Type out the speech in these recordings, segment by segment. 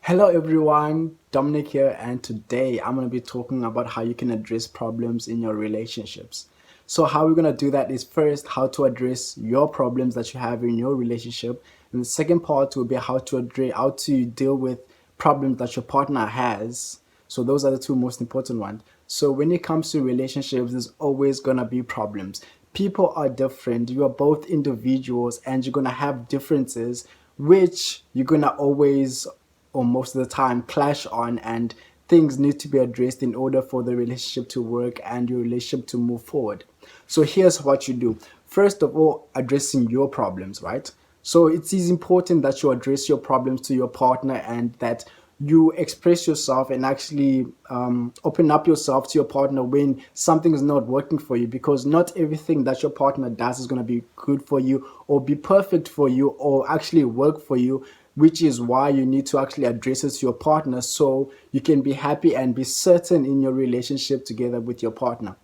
Hello everyone, Dominic here, and today I'm going to be talking about how you can address problems in your relationships. So how we're going to do that is first how to address your problems that you have in your relationship, and the second part will be how to deal with problems that your partner has. So those are the two most important ones. So when it comes to relationships, there's always going to be problems. People are different. You are both individuals and you're going to have differences which you're going to always or most of the time clash on, and things need to be addressed in order for the relationship to work and your relationship to move forward. So here's what you do. First of all, addressing your problems, right? So it is important that you address your problems to your partner and that you express yourself and actually open up yourself to your partner when something is not working for you, because not everything that your partner does is going to be good for you or be perfect for you or actually work for you, which is why you need to actually address it to your partner so you can be happy and be certain in your relationship together with your partner.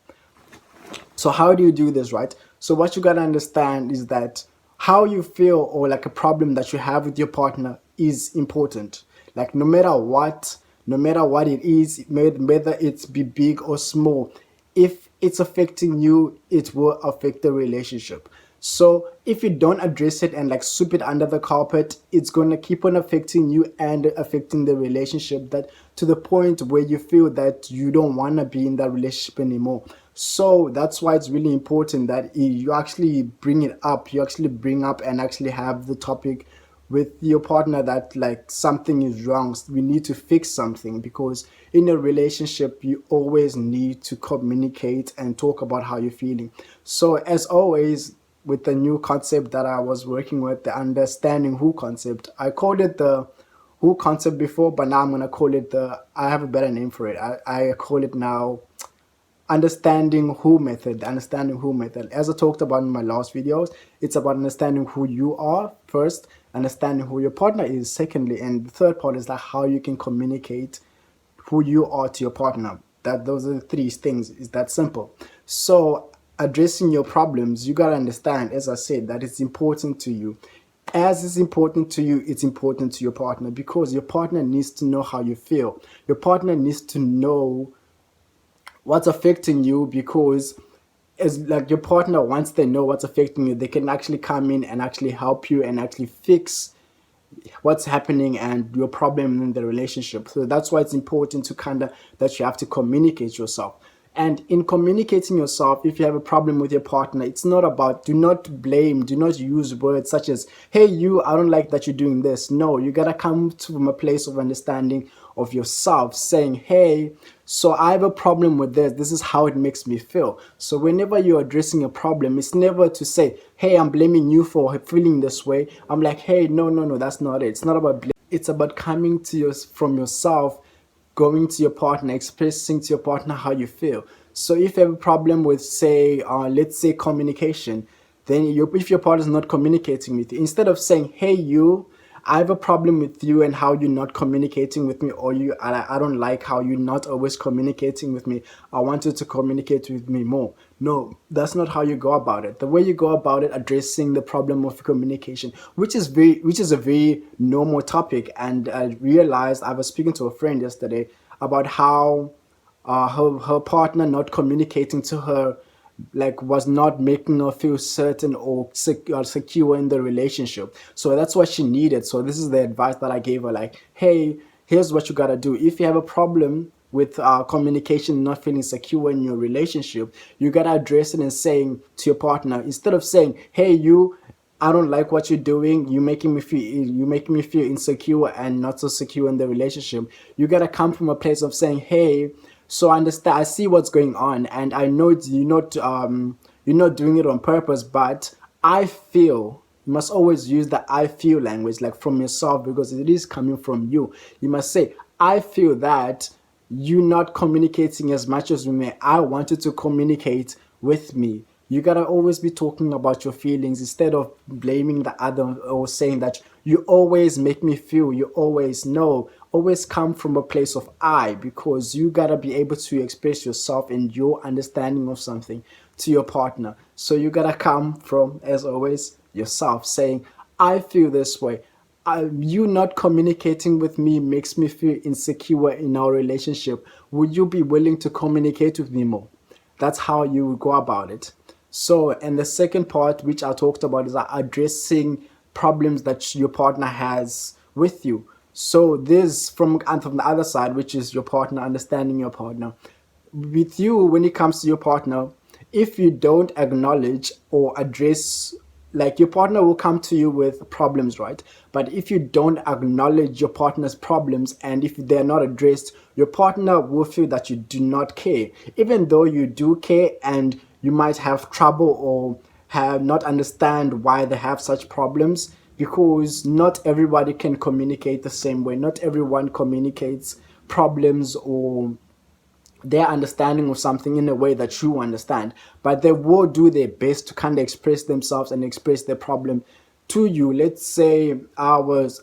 So how do you do this, right? So what you got to understand is that how you feel or like a problem that you have with your partner is important. Like no matter what it is, whether it's be big or small, if it's affecting you, it will affect the relationship. So if you don't address it and like sweep it under the carpet, it's going to keep on affecting you and affecting the relationship, that to the point where you feel that you don't want to be in that relationship anymore. So that's why it's really important that you actually bring it up, you actually bring up and actually have the topic with your partner that like something is wrong, we need to fix something, because in a relationship you always need to communicate and talk about how you're feeling. So as always, with the new concept that I was working with, the understanding who concept, I called it the who concept before, but now I'm going to call it I have a better name for it. I call it now understanding who method. As I talked about in my last videos, it's about understanding who you are first, understanding who your partner is secondly, and the third part is like how you can communicate who you are to your partner. That those are the three things. Is that simple? So addressing your problems, you got to understand, as I said, that it's important to you. As it's important to you, it's important to your partner, because your partner needs to know how you feel. Your partner needs to know what's affecting you, because as like your partner, once they know what's affecting you, they can actually come in and actually help you and actually fix what's happening and your problem in the relationship. So that's why it's important to that you have to communicate yourself. And in communicating yourself, if you have a problem with your partner, it's not about, do not blame, do not use words such as, hey, you, I don't like that you're doing this. No, you got to come from a place of understanding of yourself, saying, hey, so I have a problem with this. This is how it makes me feel. So whenever you're addressing a problem, it's never to say, hey, I'm blaming you for feeling this way. I'm like, hey, no, that's not it. It's not about blame. It's about coming to from yourself, going to your partner, expressing to your partner how you feel. So if you have a problem with, say, let's say communication, then if your partner is not communicating with you, instead of saying, hey, you, I have a problem with you and how you're not communicating with me, or I don't like how you're not always communicating with me. I want you to communicate with me more. No, that's not how you go about it. The way you go about it, addressing the problem of communication, which is a very normal topic. And I realized, I was speaking to a friend yesterday about how her partner not communicating to her like was not making her feel certain or secure in the relationship. So that's what she needed. So this is the advice that I gave her, like, hey, here's what you got to do. If you have a problem with communication, not feeling secure in your relationship, you got to address it and saying to your partner, instead of saying, hey, you, I don't like what you're doing. You're making me feel insecure and not so secure in the relationship. You gotta come from a place of saying, hey, so I understand, I see what's going on, and I know you're not doing it on purpose, but I feel, you must always use the I feel language, like from yourself, because it is coming from you. You must say, I feel that you not communicating as much as we may. I wanted to communicate with me. You gotta always be talking about your feelings instead of blaming the other or saying that you always make me feel, you always know. Always come from a place of I, because you gotta be able to express yourself and your understanding of something to your partner. So you gotta come from, as always, yourself, saying, I feel this way. you not communicating with me makes me feel insecure in our relationship. Would you be willing to communicate with me more? That's how you would go about it. So, and the second part, which I talked about, is addressing problems that your partner has with you. So, this from the other side, which is your partner, understanding your partner. With you, when it comes to your partner, if you don't acknowledge or address, like your partner will come to you with problems, right? But if you don't acknowledge your partner's problems and if they're not addressed, your partner will feel that you do not care, even though you do care, and you might have trouble or have not understand why they have such problems, because not everybody can communicate the same way. Not everyone communicates problems or their understanding of something in a way that you understand, but they will do their best to kind of express themselves and express their problem to you. Let's say there was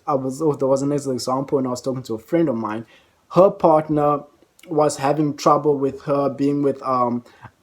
another example when I was talking to a friend of mine. Her partner was having trouble with her being with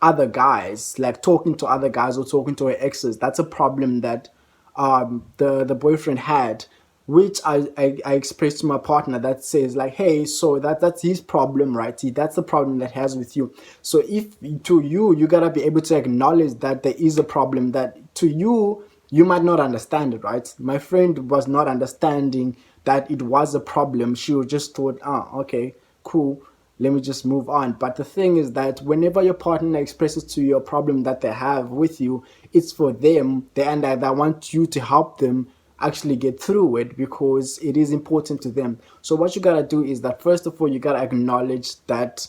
other guys, like talking to other guys or talking to her exes. That's a problem that the boyfriend had, which I expressed to my partner, that says like, hey, so that's his problem, right? That's the problem that he has with you. So if to you gotta be able to acknowledge that there is a problem that to you might not understand it, right? My friend was not understanding that it was a problem. She just thought, okay, cool, let me just move on. But the thing is that whenever your partner expresses to you a problem that they have with you, it's for them, and they want you to help them actually get through it, because it is important to them. So what you gotta do is that first of all, you gotta acknowledge that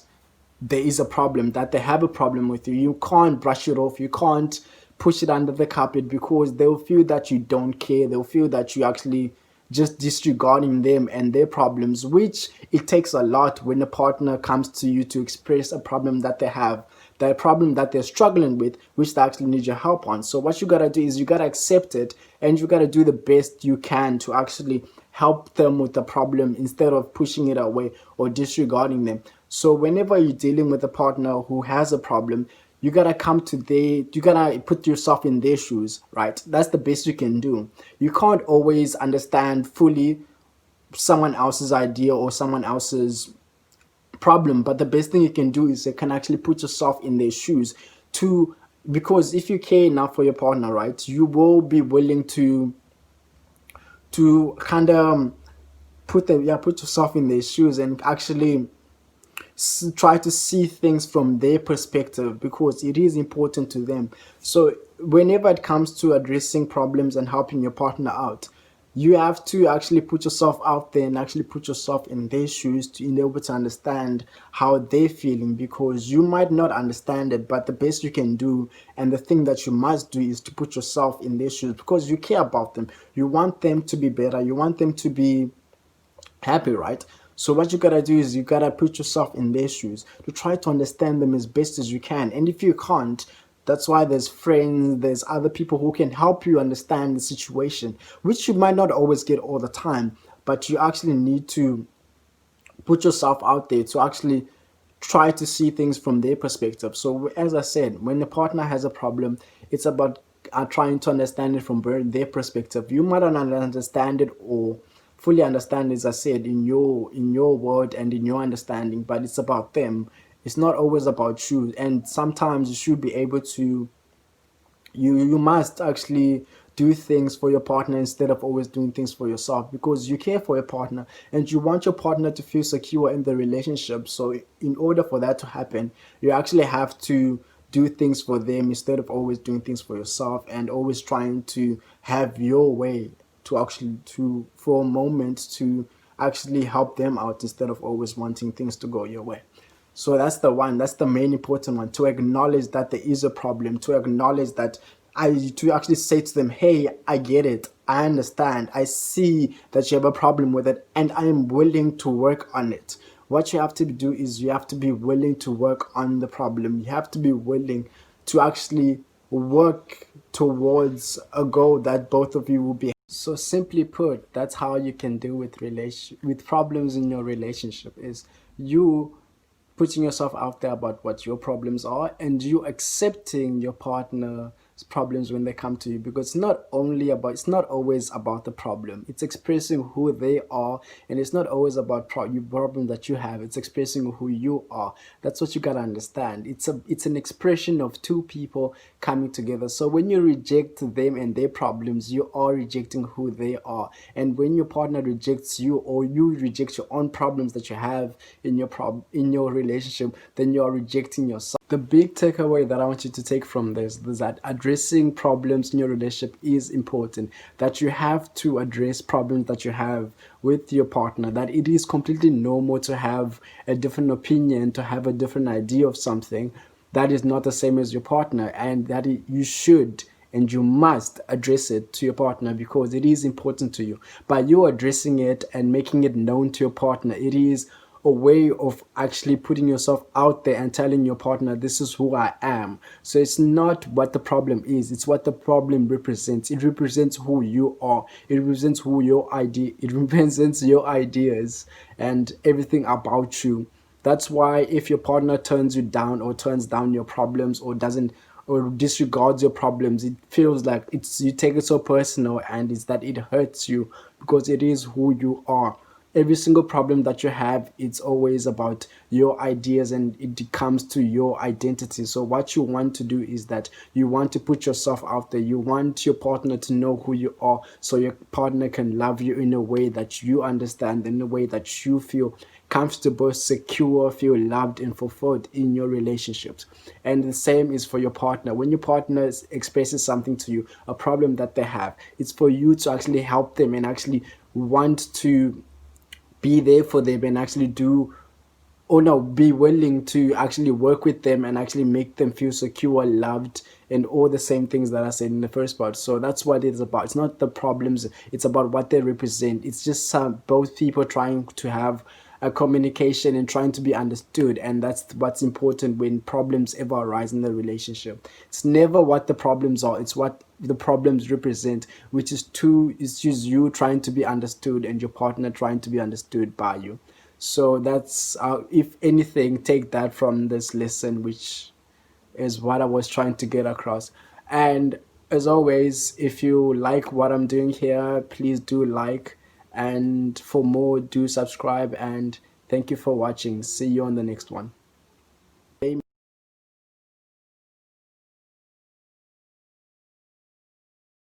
there is a problem, that they have a problem with you. You can't brush it off. You can't push it under the carpet, because they'll feel that you don't care. They'll feel that you actually just disregarding them and their problems, which it takes a lot when a partner comes to you to express a problem that they have, that problem that they're struggling with, which they actually need your help on. So what you gotta do is you gotta accept it, and you gotta do the best you can to actually help them with the problem instead of pushing it away or disregarding them. So whenever you're dealing with a partner who has a problem, you gotta you gotta put yourself in their shoes, right? That's the best you can do. You can't always understand fully someone else's idea or someone else's problem, but the best thing you can do is you can actually put yourself in their shoes to, because if you care enough for your partner, right, you will be willing to kind of put yourself in their shoes and actually try to see things from their perspective, because it is important to them. So whenever it comes to addressing problems and helping your partner out, you have to actually put yourself out there and actually put yourself in their shoes to be able to understand how they're feeling, because you might not understand it, but the best you can do and the thing that you must do is to put yourself in their shoes, because you care about them. You want them to be better. You want them to be happy, right? So what you gotta do is you gotta put yourself in their shoes to try to understand them as best as you can. And if you can't, that's why there's friends, there's other people who can help you understand the situation, which you might not always get all the time, but you actually need to put yourself out there to actually try to see things from their perspective. So as I said, when the partner has a problem, it's about trying to understand it from their perspective. You might not understand it or fully understand, as I said, in your word and in your understanding, but it's about them. It's not always about you. And sometimes you should be able to, you must actually do things for your partner instead of always doing things for yourself, because you care for your partner and you want your partner to feel secure in the relationship. So in order for that to happen, you actually have to do things for them instead of always doing things for yourself and always trying to have your way to actually to for a moment to actually help them out instead of always wanting things to go your way. So that's the one, that's the main important one, to acknowledge that there is a problem, to acknowledge that to actually say to them, hey, I get it, I understand, I see that you have a problem with it, and I am willing to work on it. What you have to do is you have to be willing to work on the problem. You have to be willing to actually work towards a goal that both of you will be. So simply put, that's how you can deal with with problems in your relationship, is you putting yourself out there about what your problems are and you accepting your partner problems when they come to you, because it's not always about the problem. It's expressing who they are, and it's not always about your problem that you have. It's expressing who you are. That's what you gotta understand. It's an expression of two people coming together. So when you reject them and their problems, you are rejecting who they are. And when your partner rejects you, or you reject your own problems that you have in your relationship, then you are rejecting yourself. The big takeaway that I want you to take from this is that addressing problems in your relationship is important. That you have to address problems that you have with your partner. That it is completely normal to have a different opinion, to have a different idea of something that is not the same as your partner, and that you should and you must address it to your partner, because it is important to you. By you addressing it and making it known to your partner, it is a way of actually putting yourself out there and telling your partner, this is who I am. So it's not what the problem is, it's what the problem represents. It represents who you are. It represents it represents your ideas and everything about you. That's why if your partner turns you down, or turns down your problems, or doesn't, or disregards your problems, it feels like you take it so personal, and it's that it hurts you, because it is who you are. Every single problem that you have, it's always about your ideas, and it comes to your identity. So what you want to do is that you want to put yourself out there. You want your partner to know who you are, so your partner can love you in a way that you understand, in a way that you feel comfortable, secure, feel loved and fulfilled in your relationships. And the same is for your partner. When your partner expresses something to you, a problem that they have, it's for you to actually help them and actually want to be there for them, and actually be willing to actually work with them and actually make them feel secure, loved, and all the same things that I said in the first part. So that's what it's about. It's not the problems, it's about what they represent. It's just both people trying to have a communication and trying to be understood, and that's what's important when problems ever arise in the relationship. It's never what the problems are, it's what the problems represent, which is it's just you trying to be understood and your partner trying to be understood by you. So that's if anything, take that from this lesson, which is what I was trying to get across. And as always, if you like what I'm doing here, please do like, and for more, do subscribe. And thank you for watching. See you on the next one.